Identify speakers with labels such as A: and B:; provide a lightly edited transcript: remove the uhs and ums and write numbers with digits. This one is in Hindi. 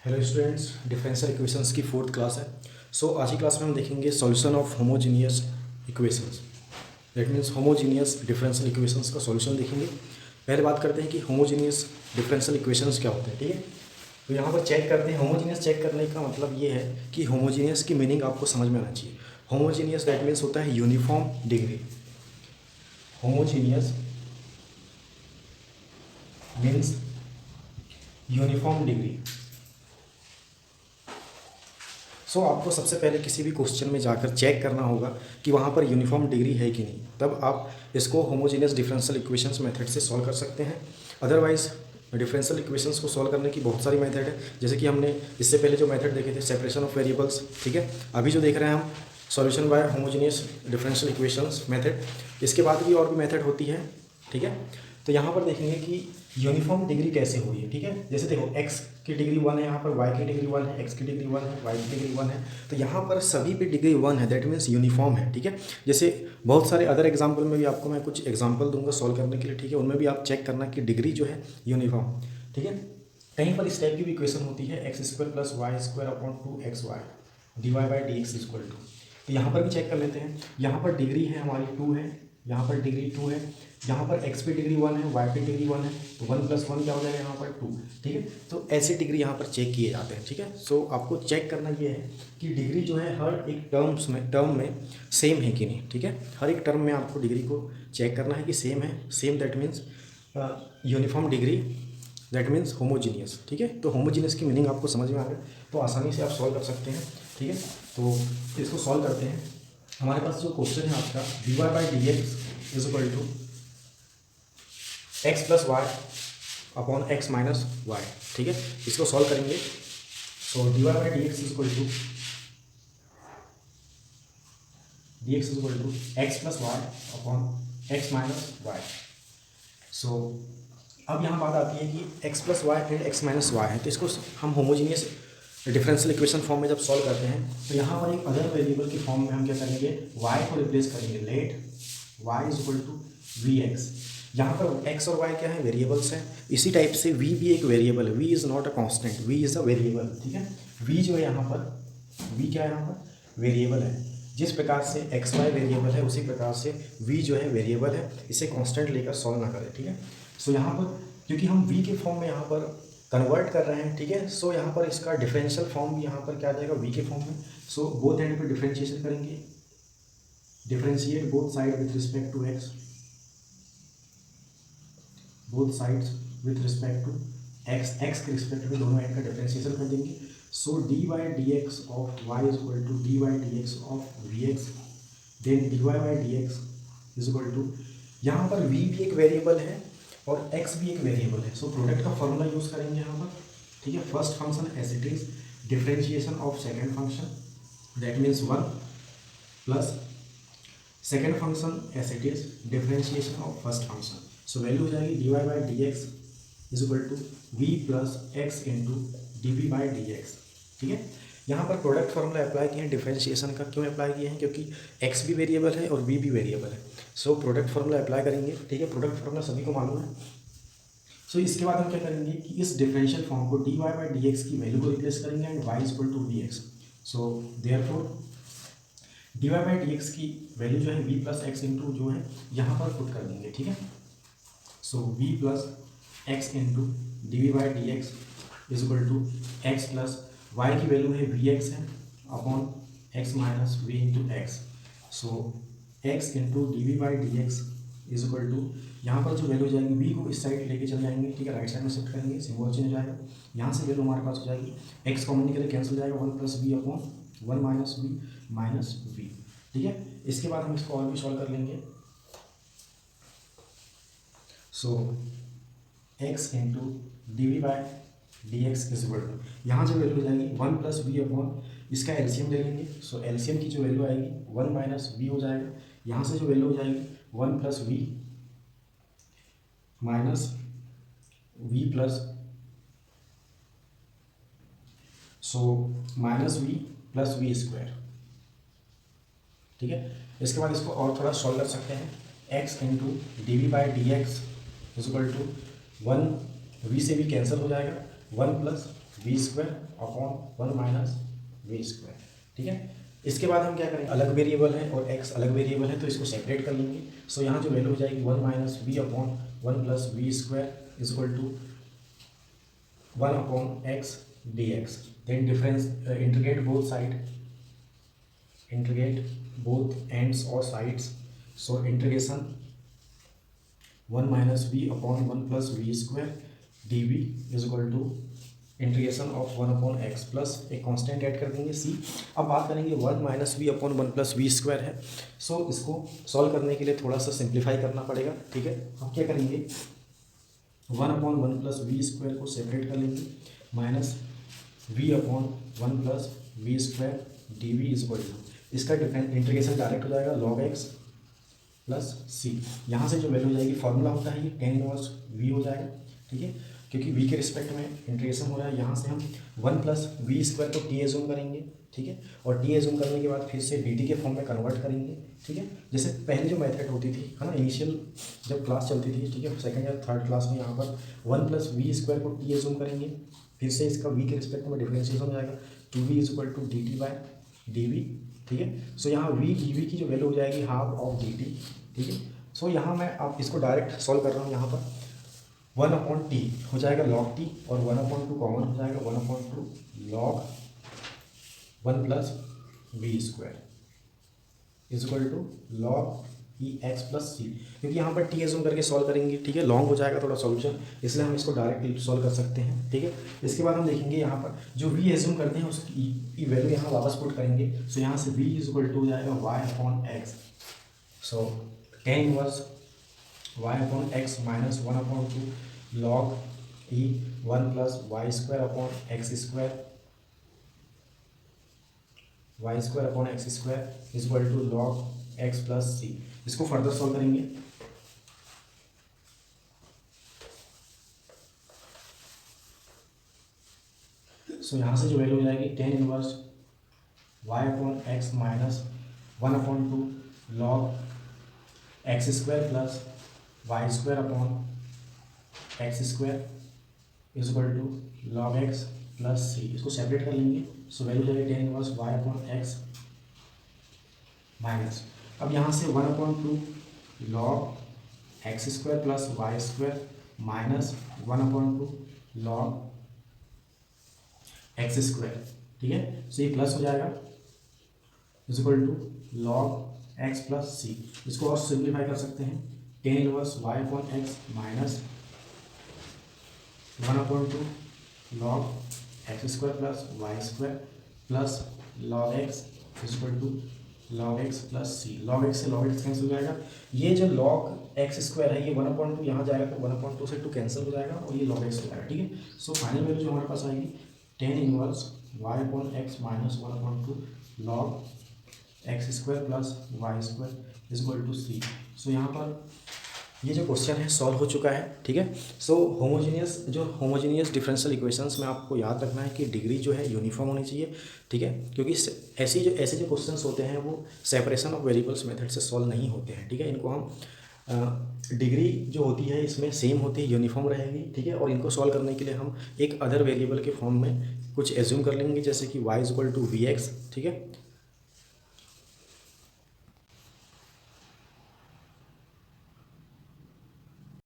A: हेलो स्टूडेंट्स, डिफरेंशियल इक्वेशंस की फोर्थ क्लास है। आज की क्लास में हम देखेंगे solution of homogeneous equations. That means homogeneous differential equations का सॉल्यूशन देखेंगे। पहले बात करते हैं कि होमोजीनियस डिफरेंशियल इक्वेशंस क्या होते हैं। ठीक है, तो यहाँ पर चेक करते हैं। होमोजीनियस चेक करने का मतलब ये है कि होमोजीनियस की मीनिंग आपको समझ में आना चाहिए। होमोजीनियस दैट मीन्स होता है uniform degree. Homogeneous means uniform degree. आपको सबसे पहले किसी भी क्वेश्चन में जाकर चेक करना होगा कि वहाँ पर यूनिफॉर्म डिग्री है कि नहीं, तब आप इसको होमोजेनियस डिफरेंशियल इक्वेशंस मेथड से सॉल्व कर सकते हैं। अदरवाइज डिफरेंशियल इक्वेशंस को सॉल्व करने की बहुत सारी मेथड है, जैसे कि हमने इससे पहले जो मेथड देखे थे सेपरेशन ऑफ वेरिएबल्स। ठीक है, अभी जो देख रहे हैं हम solution bye homogeneous differential equations method, इसके बाद भी और भी मेथड होती है। ठीक है, तो यहाँ पर देखेंगे कि यूनिफॉर्म डिग्री कैसे हुई है। ठीक है, जैसे देखो x की डिग्री 1 है, यहाँ पर y की डिग्री 1 है, x की डिग्री 1 है, y की डिग्री 1 है, तो यहाँ पर सभी पे डिग्री 1 है। दैट मीन्स यूनिफॉर्म है। ठीक है, जैसे बहुत सारे अदर एग्जाम्पल में भी आपको मैं कुछ एग्जाम्पल दूंगा सॉल्व करने के लिए। ठीक है, उनमें भी आप चेक करना कि डिग्री जो है यूनिफॉर्म। ठीक है, कहीं पर इस टाइप की भी इक्वेशन होती है x square plus y square upon 2xy dy by d x equal to, तो यहाँ पर भी चेक कर लेते हैं। यहाँ पर डिग्री है हमारी 2 है, यहाँ पर डिग्री 2 है, यहाँ पर x पे डिग्री 1 है, y पे डिग्री 1 है, तो 1 प्लस 1 क्या हो जाएगा यहाँ पर 2। ठीक है, तो ऐसे डिग्री यहाँ पर चेक किए जाते हैं। ठीक है, आपको चेक करना ये है कि डिग्री जो है हर एक टर्म में सेम है कि नहीं। ठीक है, हर एक टर्म में आपको डिग्री को चेक करना है कि सेम है। Same that means uniform degree, that means homogeneous. ठीक है, तो होमोजीनियस की मीनिंग आपको समझ में आ गया, तो आसानी से आप सॉल्व कर सकते हैं। ठीक है, तो इसको सॉल्व करते हैं। हमारे पास जो क्वेश्चन है आपका dy by d x is equal to x plus y upon x minus y. ठीक है, इसको सॉल्व करेंगे। dy by d x is equal to x plus y upon x minus y. अब यहाँ बात आती है कि x plus y and x minus y है, तो इसको हम होमोजीनियस डिफरेंशियल इक्वेशन फॉर्म में जब सॉल्व करते हैं तो यहाँ पर एक अदर वेरिएबल की फॉर्म में हम क्या करेंगे, y को रिप्लेस करेंगे। Let y is equal to v x. यहाँ पर x और y क्या है, वेरिएबल्स हैं। इसी टाइप से v भी एक वेरिएबल है। v is not a constant, v is a variable. ठीक है, v जो है यहाँ पर, v क्या है यहाँ पर, वेरिएबल है। जिस प्रकार से एक्स वाई वेरिएबल है उसी प्रकार से v जो है वेरिएबल है। इसे कांस्टेंट लेकर सॉल्व ना करें। ठीक है, यहाँ पर क्योंकि हम v के फॉर्म में यहाँ पर कन्वर्ट कर रहे हैं। ठीक है, यहाँ पर इसका डिफरेंशियल फॉर्म भी यहाँ पर क्या आ जाएगा, v के फॉर्म में। बोथ एंड पे डिफरेंशिएशन करेंगे, differentiate both side with respect to x, both sides with respect to x के रिस्पेक्ट में दोनों एंड का डिफरेंशिएशन कर देंगे। D by d x of y is equal to d by d x of v x, then d y by d x is equal to, यहाँ पर v भी एक वेरिएबल है और x भी एक वेरिएबल है। प्रोडक्ट का फॉर्मूला यूज करेंगे यहाँ पर। ठीक है, first function as it is differentiation of second function, that means 1 plus second function as it is differentiation of first function. Value हो जाएगी d y by d x is equal to v plus x into d v by d x. ठीक है, यहाँ पर प्रोडक्ट फॉर्मूला अप्लाई किए हैं। डिफरेंशिएशन का क्यों अप्लाई किए हैं, क्योंकि x भी वेरिएबल है और v भी वेरिएबल है। प्रोडक्ट फॉर्मूला अप्लाई करेंगे। ठीक है, प्रोडक्ट फॉर्मूला सभी को मालूम है। इसके बाद हम क्या करेंगे कि इस डिफरेंशियल फॉर्म को d y by d x की वैल्यू को रिप्लेस करेंगे and y is equal to v x. Therefore d y by d x की वैल्यू जो है v प्लस एक्स इंटू जो है यहाँ पर पुट कर देंगे। ठीक है, v plus x into d v by d x is equal to x plus y की वैल्यू है वी एक्स है upon x minus v into x. X into d v by d x is equal to, यहाँ पर जो वैल्यू हो जाएगी v को इस साइड लेके चले जाएंगे। ठीक है, राइट साइड में शिफ्ट करेंगे, सिंबल चेंज हो जाएगा। यहाँ से वैल्यू हमारे पास हो जाएगी x कॉमन निकले कैंसिल हो जाएगा, 1 plus v upon 1 minus v minus v. ठीक है, इसके बाद हम इसको और भी सॉल्व कर लेंगे। X into d v by d x is equal to, यहाँ जो वैल्यू हो जाएगी 1 प्लस वी अपॉन, इसका एलसीएम ले लेंगे। एलसीएम की जो वैल्यू आएगी 1 माइनस वी हो जाएगा। यहाँ से जो वैल्यू हो जाएगी 1 plus v minus v plus minus v plus v square. ठीक है, इसके बाद इसको और थोड़ा सॉल्व कर सकते हैं। X into d v by d x is equal to 1 v से भी कैंसिल हो जाएगा, 1 plus v square upon 1 minus v square, ठीक है। इसके बाद हम क्या करेंगे, अलग वेरिएबल है और x अलग वेरिएबल है तो इसको सेपरेट कर लेंगे। सो यहाँ जो वैल्यू हो जाएगी 1 minus v upon 1 plus v square is equal to 1 upon x d x. Then difference integrate both side, integrate both ends और sides. So integration 1 minus v upon 1 plus v square d v is equal to integration of 1 upon x plus एक कांस्टेंट ऐड कर देंगे सी। अब बात करेंगे 1 minus v upon 1 plus v square है। सो इसको सॉल्व करने के लिए थोड़ा सा सिंप्लीफाई करना पड़ेगा, ठीक है। हम क्या करेंगे, 1 अपॉन 1 प्लस वी स्क्वायर को सेपरेट कर लेंगे, minus v upon 1 plus v square d v is equal to, इसका डिफरेंस इंटीग्रेशन डायरेक्ट हो जाएगा लॉग एक्स प्लस सी। यहाँ से जो वैल्यू हो जाएगी, फॉर्मूला होता है ये tan इनवर्स वी हो जाएगा, ठीक है, क्योंकि v के रिस्पेक्ट में इंटीग्रेशन हो रहा है। यहाँ से हम 1 प्लस वी स्क्वायर को t एज्यूम करेंगे, ठीक है, और t एज्यूम करने के बाद फिर से dt के फॉर्म में कन्वर्ट करेंगे, ठीक है। जैसे पहले जो मेथड होती थी, है ना, इनिशियल जब क्लास चलती थी, ठीक है, सेकंड या थर्ड क्लास में यहाँ पर 1 प्लस वी स्क्वायर को t एज्यूम करेंगे, फिर से इसका v के रिस्पेक्ट में डिफरेंशिएशन हो जाएगा 2v is equal to dt by dv, ठीक है। सो यहाँ v dv की जो वैल्यू हो जाएगी हाफ ऑफ dt, ठीक है। सो यहाँ मैं आप इसको डायरेक्ट सॉल्व कर रहा हूँ। यहाँ पर 1 अपॉन टी हो जाएगा लॉग टी और 1 अपॉन 2 कॉमन हो जाएगा, 1 upon 2 log 1 plus v square is equal to log e x plus C. क्योंकि यहाँ पर टी एज्यूम करके सॉल्व करेंगे, ठीक है, लॉन्ग हो जाएगा थोड़ा सॉल्यूशन, इसलिए हम इसको डायरेक्टली सॉल्व कर सकते हैं, ठीक है। इसके बाद हम देखेंगे यहाँ पर जो वी एज्यूम करते हैं उसकी वैल्यू यहाँ वापस पुट करेंगे। सो यहाँ से वी इज इक्वल टू हो जाएगा y upon x. So tan inverse y upon x minus 1 upon 2 log e 1 plus y square upon x square, y square upon x square is equal to log x plus सी। इसको फर्दर सॉल्व करेंगे। सो यहाँ से जो वैल्यू हो जाएगी tan inverse y upon x minus 1 upon 2 log x square plus y square upon x square is equal to log x plus सी। इसको सेपरेट कर लेंगे। सो वैल्यू जाएगी tan inverse y upon x minus, अब यहाँ से 1 upon 2 log x square plus y square minus 1 upon 2 log x square, ठीक है। सो ये प्लस हो जाएगा is equal to log x plus सी। इसको और सिंप्लीफाई कर सकते हैं, tan inverse y upon x minus 1 upon 2 log x square plus y square plus log x is equal to log x plus c. Log x से लॉग एक्स कैंसिल हो जाएगा। ये जो लॉग एक्स स्क्वायर है ये 1 अपॉन 2 यहाँ जाएगा तो 1 अपॉन 2 से 2 कैंसिल हो जाएगा और ये लॉग एक्स हो जाएगा, ठीक है। सो फाइनल वैल्यू जो हमारे पास आएगी tan inverse y upon x minus 1 upon 2 log x square plus y square is equal to C. So यहाँ पर ये जो क्वेश्चन है सॉल्व हो चुका है, ठीक है। सो होमोजीनियस डिफरेंशियल इक्वेशंस में आपको याद रखना है कि डिग्री जो है यूनिफॉर्म होनी चाहिए, ठीक है, क्योंकि ऐसे जो क्वेश्चंस होते हैं वो सेपरेशन ऑफ वेरिएबल्स मेथड से सॉल्व नहीं होते हैं, ठीक है। इनको हम डिग्री जो होती है इसमें सेम होती है, यूनिफॉर्म रहेगी, ठीक है। और इनको सॉल्व करने के लिए हम एक अदर वेरिएबल के फॉर्म में कुछ एज्यूम कर लेंगे, जैसे कि y is equal to v x, ठीक है,